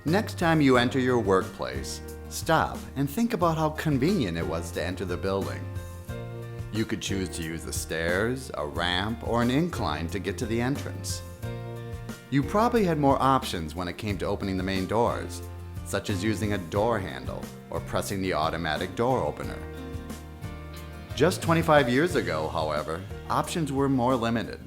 Next time you enter your workplace, stop and think about how convenient it was to enter the building. You could choose to use the stairs, a ramp, or an incline to get to the entrance. You probably had more options when it came to opening the main doors, such as using a door handle or pressing the automatic door opener. Just 25 years ago, however, options were more limited.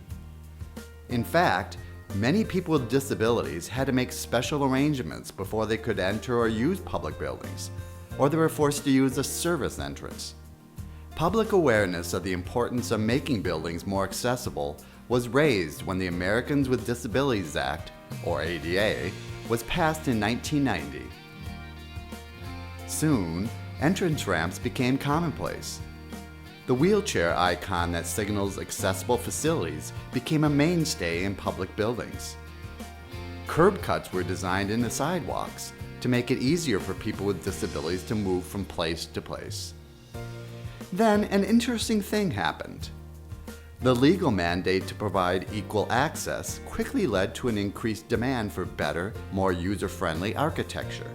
In fact, many people with disabilities had to make special arrangements before they could enter or use public buildings, or they were forced to use a service entrance. Public awareness of the importance of making buildings more accessible was raised when the Americans with Disabilities Act, or ADA, was passed in 1990. Soon, entrance ramps became commonplace. The wheelchair icon that signals accessible facilities became a mainstay in public buildings. Curb cuts were designed into sidewalks to make it easier for people with disabilities to move from place to place. Then an interesting thing happened. The legal mandate to provide equal access quickly led to an increased demand for better, more user-friendly architecture.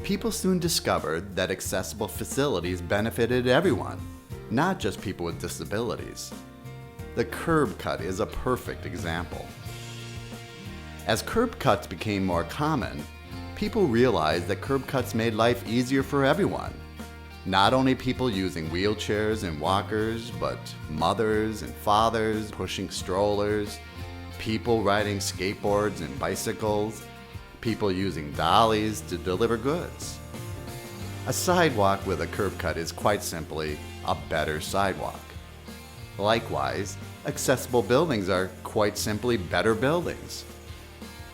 People soon discovered that accessible facilities benefited everyone, not just people with disabilities. The curb cut is a perfect example. As curb cuts became more common, people realized that curb cuts made life easier for everyone. Not only people using wheelchairs and walkers, but mothers and fathers pushing strollers, people riding skateboards and bicycles, people using dollies to deliver goods. A sidewalk with a curb cut is quite simply a better sidewalk. Likewise, accessible buildings are quite simply better buildings.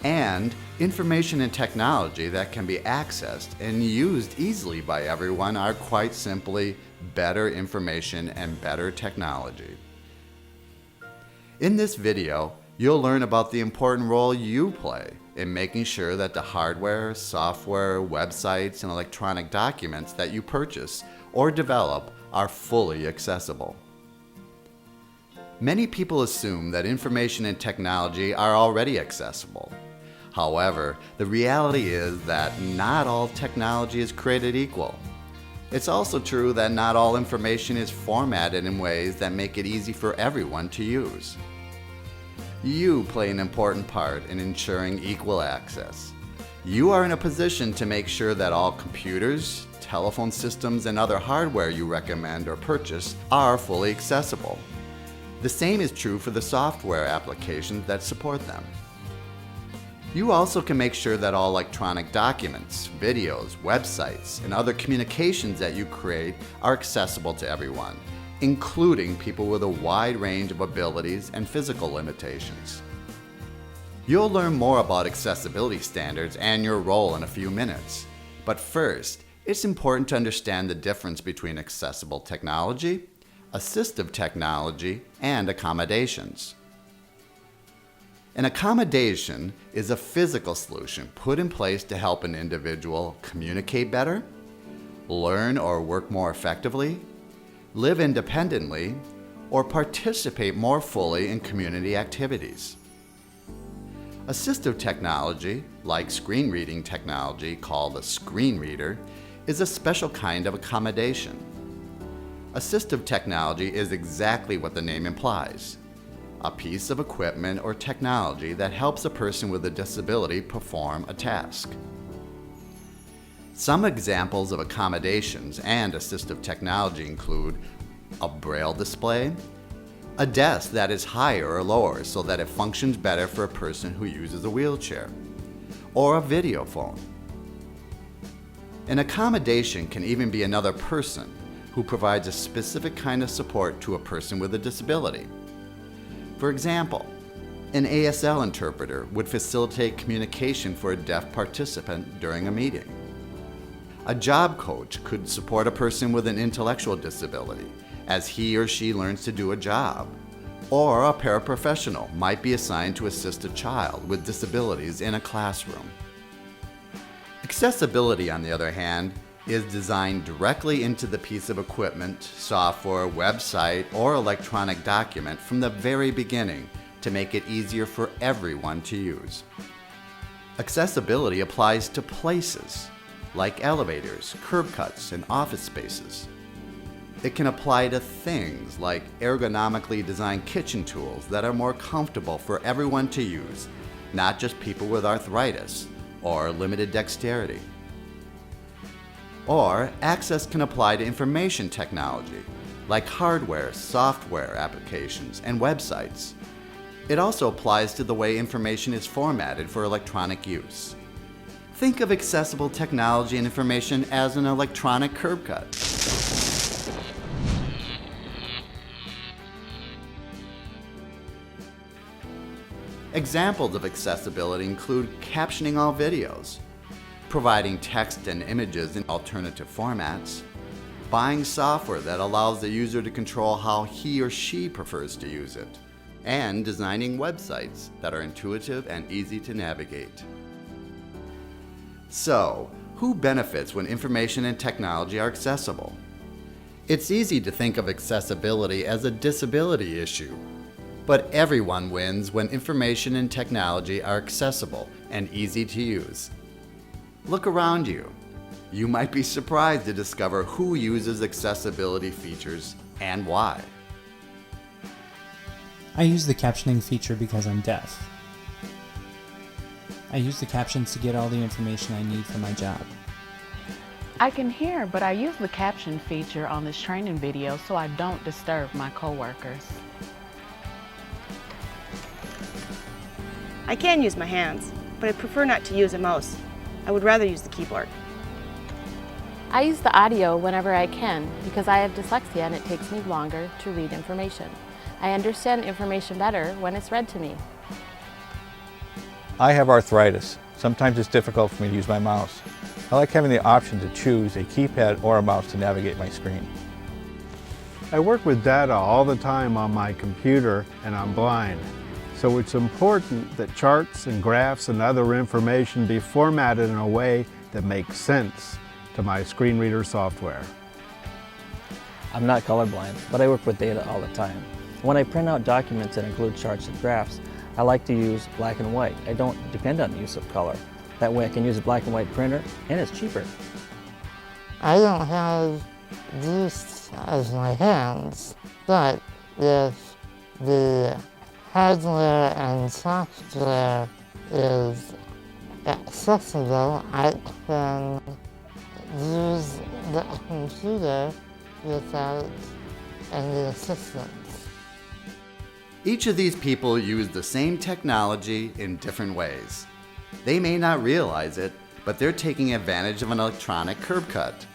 And information and technology that can be accessed and used easily by everyone are quite simply better information and better technology. In this video, you'll learn about the important role you play in making sure that the hardware, software, websites, and electronic documents that you purchase or develop are fully accessible. Many people assume that information and technology are already accessible. However, the reality is that not all technology is created equal. It's also true that not all information is formatted in ways that make it easy for everyone to use. You play an important part in ensuring equal access. You are in a position to make sure that all computers, telephone systems, and other hardware you recommend or purchase are fully accessible. The same is true for the software applications that support them. You also can make sure that all electronic documents, videos, websites, and other communications that you create are accessible to everyone, including people with a wide range of abilities and physical limitations. You'll learn more about accessibility standards and your role in a few minutes. But first, it's important to understand the difference between accessible technology, assistive technology, and accommodations. An accommodation is a physical solution put in place to help an individual communicate better, learn or work more effectively, live independently, or participate more fully in community activities. Assistive technology, like screen reading technology called a screen reader, is a special kind of accommodation. Assistive technology is exactly what the name implies: a piece of equipment or technology that helps a person with a disability perform a task. Some examples of accommodations and assistive technology include a braille display, a desk that is higher or lower so that it functions better for a person who uses a wheelchair, or a video phone. An accommodation can even be another person who provides a specific kind of support to a person with a disability. For example, an ASL interpreter would facilitate communication for a deaf participant during a meeting. A job coach could support a person with an intellectual disability as he or she learns to do a job. Or a paraprofessional might be assigned to assist a child with disabilities in a classroom. Accessibility, on the other hand, is designed directly into the piece of equipment, software, website, or electronic document from the very beginning to make it easier for everyone to use. Accessibility applies to places, like elevators, curb cuts, and office spaces. It can apply to things like ergonomically designed kitchen tools that are more comfortable for everyone to use, not just people with arthritis or limited dexterity. Or access can apply to information technology, like hardware, software applications, and websites. It also applies to the way information is formatted for electronic use. Think of accessible technology and information as an electronic curb cut. Examples of accessibility include captioning all videos, providing text and images in alternative formats, buying software that allows the user to control how he or she prefers to use it, and designing websites that are intuitive and easy to navigate. So, who benefits when information and technology are accessible? It's easy to think of accessibility as a disability issue, but everyone wins when information and technology are accessible and easy to use. Look around you. You might be surprised to discover who uses accessibility features and why. I use the captioning feature because I'm deaf. I use the captions to get all the information I need for my job. I can hear, but I use the caption feature on this training video so I don't disturb my coworkers. I can use my hands, but I prefer not to use a mouse. I would rather use the keyboard. I use the audio whenever I can because I have dyslexia and it takes me longer to read information. I understand information better when it's read to me. I have arthritis. Sometimes it's difficult for me to use my mouse. I like having the option to choose a keypad or a mouse to navigate my screen. I work with data all the time on my computer and I'm blind. So it's important that charts and graphs and other information be formatted in a way that makes sense to my screen reader software. I'm not colorblind, but I work with data all the time. When I print out documents that include charts and graphs, I like to use black and white. I don't depend on the use of color. That way I can use a black and white printer and it's cheaper. I don't have these as my hands, but if the hardware and software is accessible, I can use the computer without any assistance. Each of these people use the same technology in different ways. They may not realize it, but they're taking advantage of an electronic curb cut.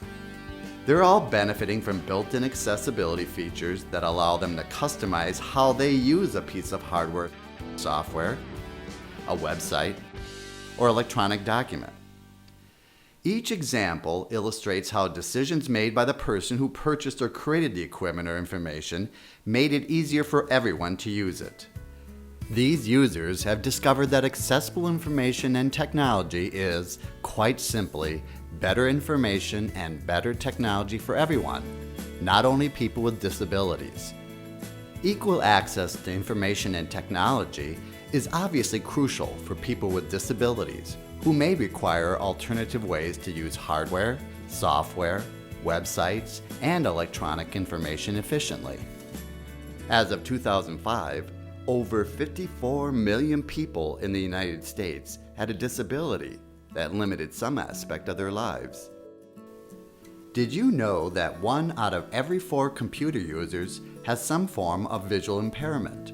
They're all benefiting from built-in accessibility features that allow them to customize how they use a piece of hardware, software, a website, or electronic document. Each example illustrates how decisions made by the person who purchased or created the equipment or information made it easier for everyone to use it. These users have discovered that accessible information and technology is, quite simply, better information and better technology for everyone, not only people with disabilities. Equal access to information and technology is obviously crucial for people with disabilities who may require alternative ways to use hardware, software, websites, and electronic information efficiently. As of 2005, over 54 million people in the United States had a disability that limited some aspect of their lives. Did you know that 1 out of every 4 computer users has some form of visual impairment?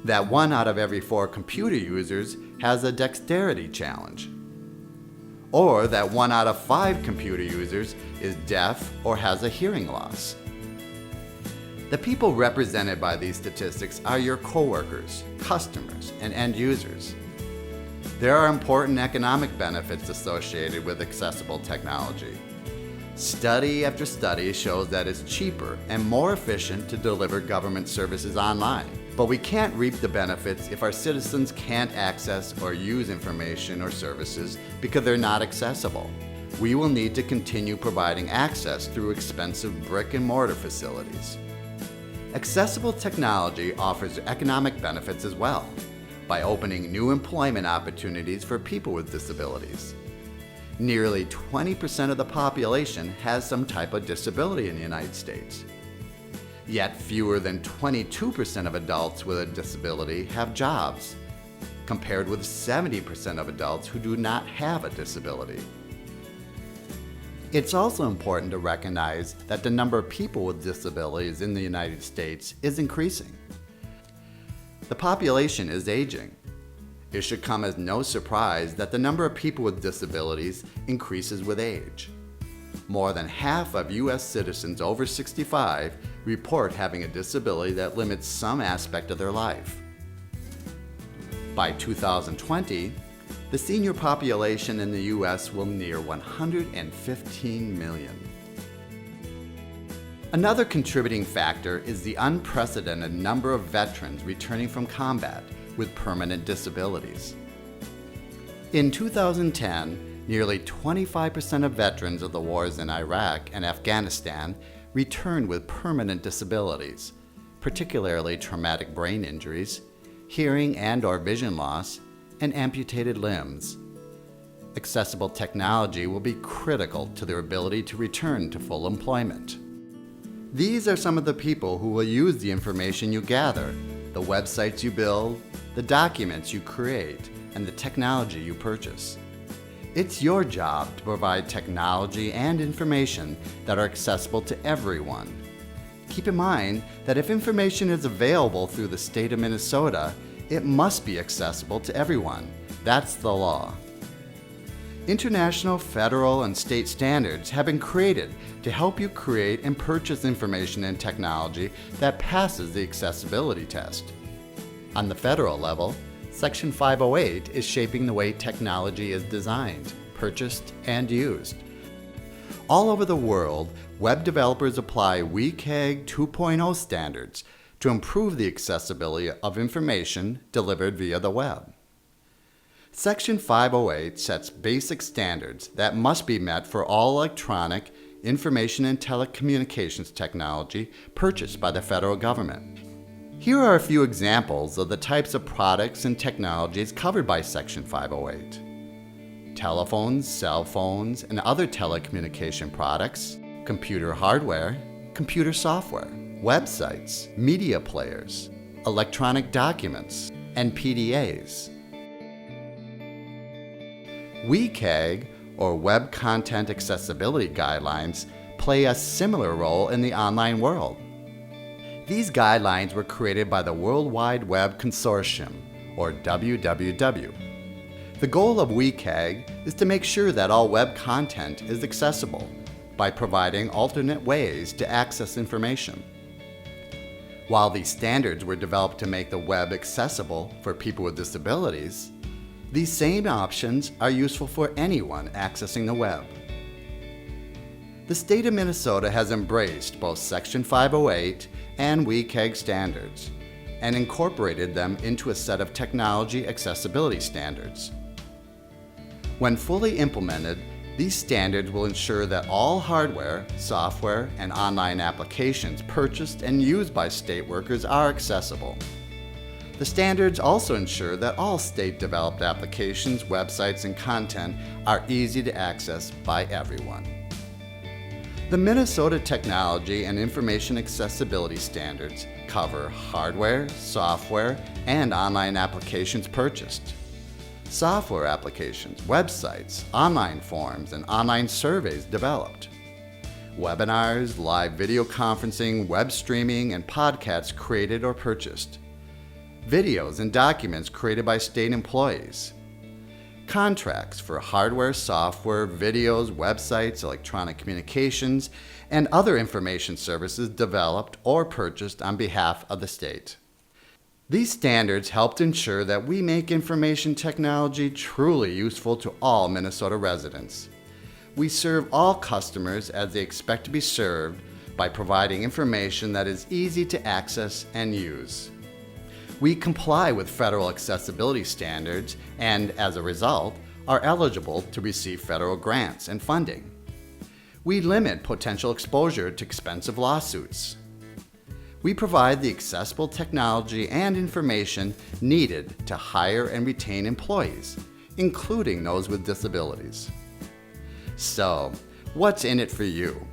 That 1 out of every 4 computer users has a dexterity challenge? Or that 1 out of 5 computer users is deaf or has a hearing loss? The people represented by these statistics are your coworkers, customers, and end users. There are important economic benefits associated with accessible technology. Study after study shows that it's cheaper and more efficient to deliver government services online. But we can't reap the benefits if our citizens can't access or use information or services because they're not accessible. We will need to continue providing access through expensive brick and mortar facilities. Accessible technology offers economic benefits as well, by opening new employment opportunities for people with disabilities. Nearly 20% of the population has some type of disability in the United States. Yet fewer than 22% of adults with a disability have jobs, compared with 70% of adults who do not have a disability. It's also important to recognize that the number of people with disabilities in the United States is increasing. The population is aging. It should come as no surprise that the number of people with disabilities increases with age. More than half of U.S. citizens over 65 report having a disability that limits some aspect of their life. By 2020, the senior population in the U.S. will near 115 million. Another contributing factor is the unprecedented number of veterans returning from combat with permanent disabilities. In 2010, nearly 25% of veterans of the wars in Iraq and Afghanistan returned with permanent disabilities, particularly traumatic brain injuries, hearing and/or vision loss, and amputated limbs. Accessible technology will be critical to their ability to return to full employment. These are some of the people who will use the information you gather, the websites you build, the documents you create, and the technology you purchase. It's your job to provide technology and information that are accessible to everyone. Keep in mind that if information is available through the state of Minnesota, it must be accessible to everyone. That's the law. International, federal, and state standards have been created to help you create and purchase information and technology that passes the accessibility test. On the federal level, Section 508 is shaping the way technology is designed, purchased, and used. All over the world, web developers apply WCAG 2.0 standards to improve the accessibility of information delivered via the web. Section 508 sets basic standards that must be met for all electronic, information and telecommunications technology purchased by the federal government. Here are a few examples of the types of products and technologies covered by Section 508. Telephones, cell phones, and other telecommunication products, computer hardware, computer software, websites, media players, electronic documents, and PDAs. WCAG, or Web Content Accessibility Guidelines, play a similar role in the online world. These guidelines were created by the World Wide Web Consortium, or WWW. The goal of WCAG is to make sure that all web content is accessible by providing alternate ways to access information. While these standards were developed to make the web accessible for people with disabilities, these same options are useful for anyone accessing the web. The state of Minnesota has embraced both Section 508 and WCAG standards and incorporated them into a set of technology accessibility standards. When fully implemented, these standards will ensure that all hardware, software, and online applications purchased and used by state workers are accessible. The standards also ensure that all state-developed applications, websites, and content are easy to access by everyone. The Minnesota Technology and Information Accessibility Standards cover hardware, software, and online applications purchased, software applications, websites, online forms, and online surveys developed, webinars, live video conferencing, web streaming, and podcasts created or purchased, videos and documents created by state employees, contracts for hardware, software, videos, websites, electronic communications, and other information services developed or purchased on behalf of the state. These standards helped ensure that we make information technology truly useful to all Minnesota residents. We serve all customers as they expect to be served by providing information that is easy to access and use. We comply with federal accessibility standards and, as a result, are eligible to receive federal grants and funding. We limit potential exposure to expensive lawsuits. We provide the accessible technology and information needed to hire and retain employees, including those with disabilities. So, what's in it for you?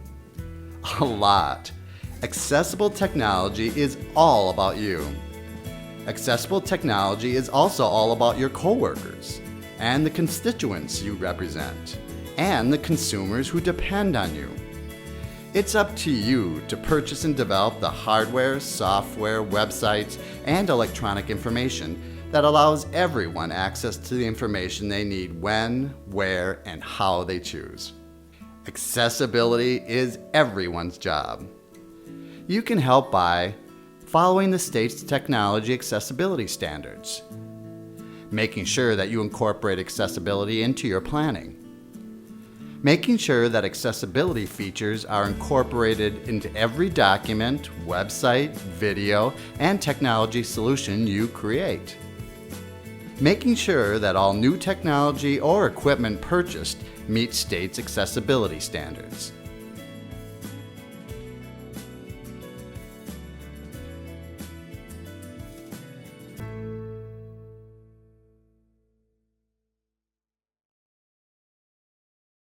A lot. Accessible technology is all about you. Accessible technology is also all about your coworkers and the constituents you represent and the consumers who depend on you. It's up to you to purchase and develop the hardware, software, websites, and electronic information that allows everyone access to the information they need when, where, and how they choose. Accessibility is everyone's job. You can help by following the state's technology accessibility standards, making sure that you incorporate accessibility into your planning, making sure that accessibility features are incorporated into every document, website, video, and technology solution you create, making sure that all new technology or equipment purchased meets state's accessibility standards,